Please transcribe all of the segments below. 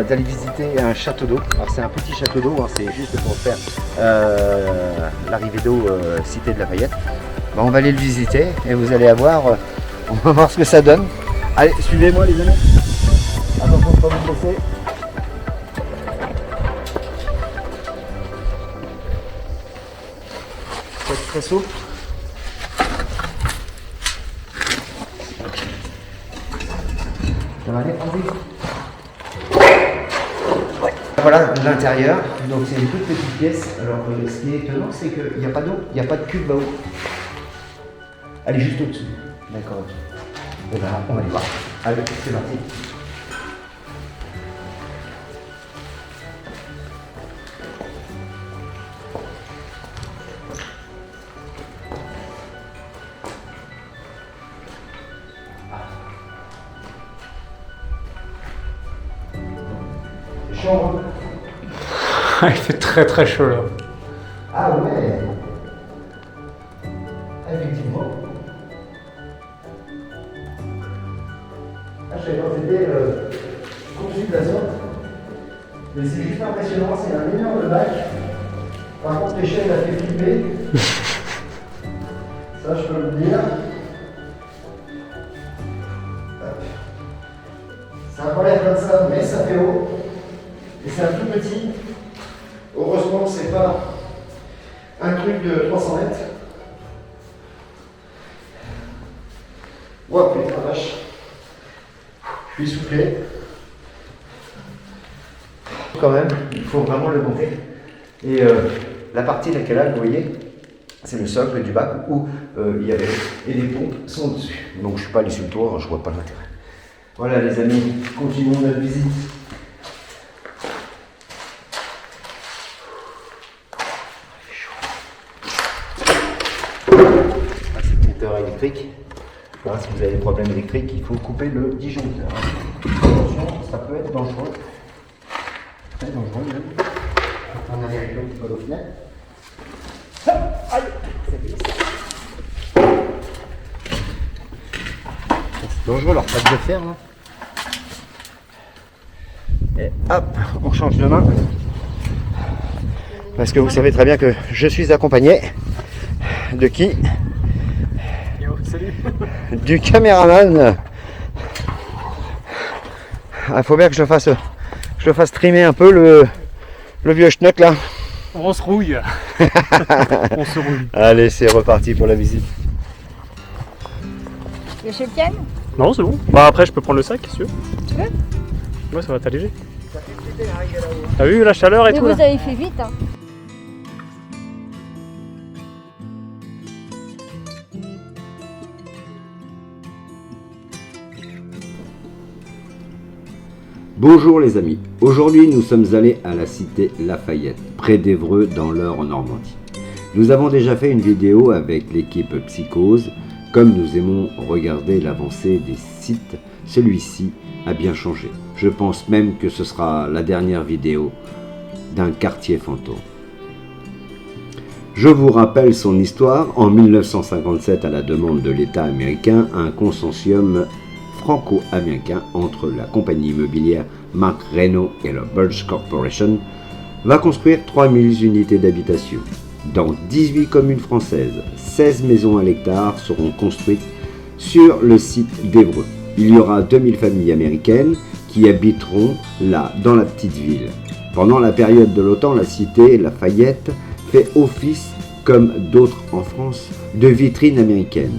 d'aller visiter un château d'eau. Alors c'est un petit château d'eau, hein, c'est juste pour faire l'arrivée d'eau Cité de Lafayette. Bon, on va aller le visiter et vous allez avoir, on va voir ce que ça donne. Allez, suivez-moi les amis. Attention de ne pas vous blesser. Faut être très souple. Ça va aller, Francis ? Ouais. Voilà l'intérieur, donc c'est une toute petite pièce. Alors ce qui est étonnant, c'est qu'il n'y a pas d'eau, il n'y a pas de cuve à eau. Elle est juste au-dessus. D'accord, ok. Et ben, on va aller voir. Allez, c'est parti. C'est chaud, hein ? Il fait très très chaud là. Ah ouais. Effectivement. Ah, je savais pas que c'était conçu de la sorte. Mais c'est juste impressionnant, c'est un énorme bac. Par contre, l'échelle a fait flipper. Ça, je peux le dire. Ça n'a pas l'air comme ça, mais ça fait haut. Et c'est un tout petit. Heureusement que c'est pas un truc de 300 mètres. Oh putain la vache. Je suis essoufflé. Quand même, il faut vraiment le monter. Et la partie laquelle vous voyez, c'est le socle du bac où il y avait. Et les pompes sont dessus. Donc je ne suis pas allé sur le tour, je vois pas l'intérêt. Voilà les amis, continuons notre visite. Électrique. Voilà, si vous avez des problèmes électriques, il faut couper le disjoncteur. Attention, ça peut être dangereux. Très dangereux même. On a vérifié un petit peu aux fenêtres. Aïe, c'est dangereux leur plaque de fer là. Et hop, on change de main. Parce que vous savez très bien que je suis accompagné de qui ? Salut. Du caméraman. Il faut bien que je le fasse trimer un peu le vieux schnock là. On se rouille. On se rouille. Allez, c'est reparti pour la visite. Le chef. Non, c'est bon. Bah après, je peux prendre le sac si tu veux. Tu veux ? Ouais, ça va t'alléger. T'as vu la chaleur et Mais tout vous là ? avez fait vite. Hein. Bonjour les amis, aujourd'hui nous sommes allés à la cité Lafayette, près d'Évreux dans l'Eure en Normandie. Nous avons déjà fait une vidéo avec l'équipe Psychose. Comme nous aimons regarder l'avancée des sites, celui-ci a bien changé. Je pense même que ce sera la dernière vidéo d'un quartier fantôme. Je vous rappelle son histoire. En 1957, à la demande de l'État américain, un consortium franco-américain entre la compagnie immobilière Mark Reno et la Birch Corporation va construire 3000 unités d'habitation. Dans 18 communes françaises, 16 maisons à l'hectare seront construites sur le site d'Évreux. Il y aura 2000 familles américaines qui habiteront là, dans la petite ville. Pendant la période de l'OTAN, la cité Lafayette fait office, comme d'autres en France, de vitrine américaine.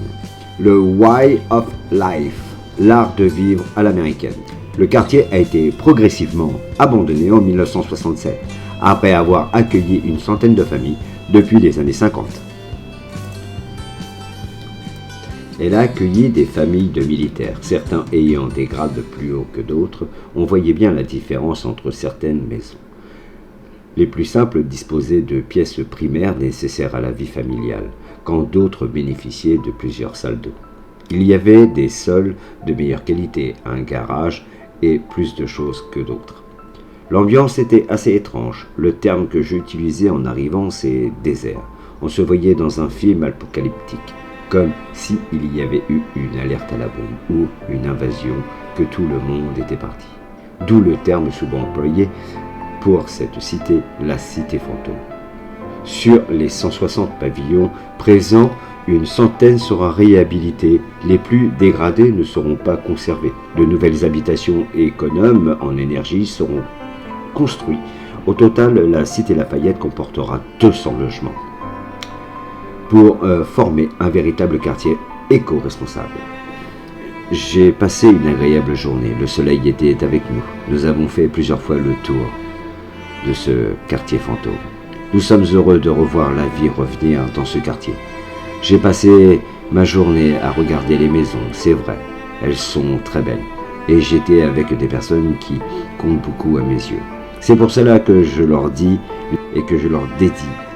Le Way of Life, l'art de vivre à l'américaine. Le quartier a été progressivement abandonné en 1967, après avoir accueilli une centaine de familles depuis les années 50. Elle a accueilli des familles de militaires, certains ayant des grades plus hauts que d'autres. On voyait bien la différence entre certaines maisons. Les plus simples disposaient de pièces primaires nécessaires à la vie familiale, quand d'autres bénéficiaient de plusieurs salles d'eau. Il y avait des sols de meilleure qualité, un garage et plus de choses que d'autres. L'ambiance était assez étrange. Le terme que j'utilisais en arrivant, c'est désert. On se voyait dans un film apocalyptique, comme s'il y avait eu une alerte à la bombe ou une invasion, que tout le monde était parti. d'où le terme souvent employé pour cette cité, la cité fantôme. Sur les 160 pavillons présents, une centaine sera réhabilitée. Les plus dégradés ne seront pas conservés. De nouvelles habitations économes en énergie seront construites. Au total, la cité Lafayette comportera 200 logements pour former un véritable quartier éco-responsable. J'ai passé une agréable journée. Le soleil était avec nous. Nous avons fait plusieurs fois le tour de ce quartier fantôme. Nous sommes heureux de revoir la vie revenir dans ce quartier. J'ai passé ma journée à regarder les maisons, c'est vrai, elles sont très belles. Et j'étais avec des personnes qui comptent beaucoup à mes yeux. C'est pour cela que je leur dis et que je leur dédie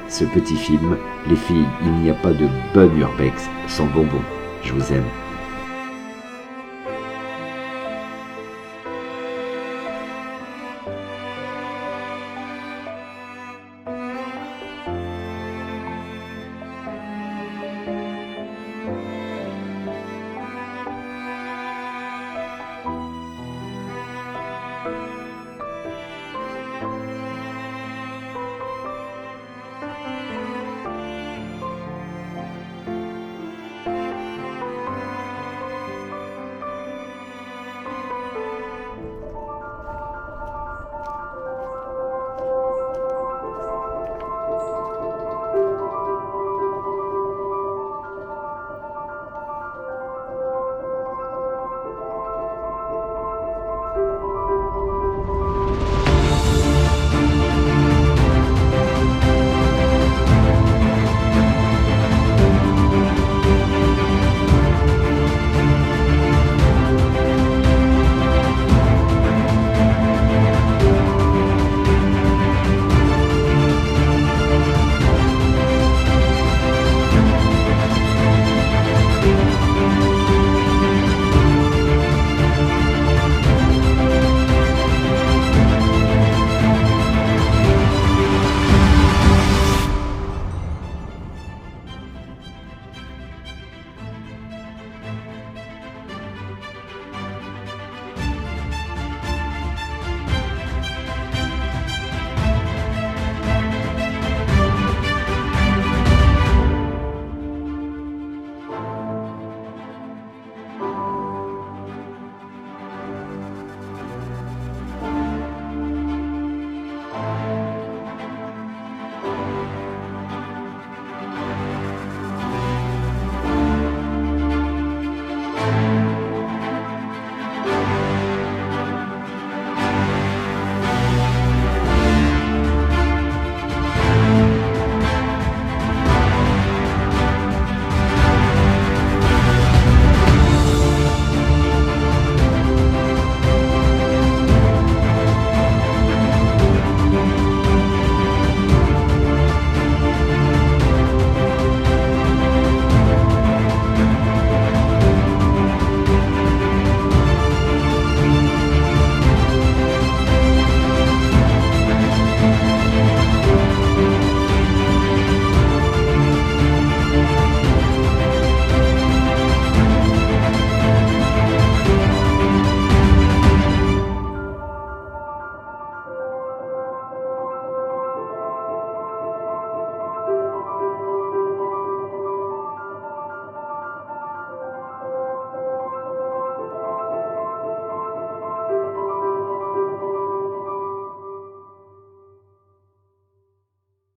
ce petit film. Les filles, il n'y a pas de bonne urbex sans bonbons. Je vous aime.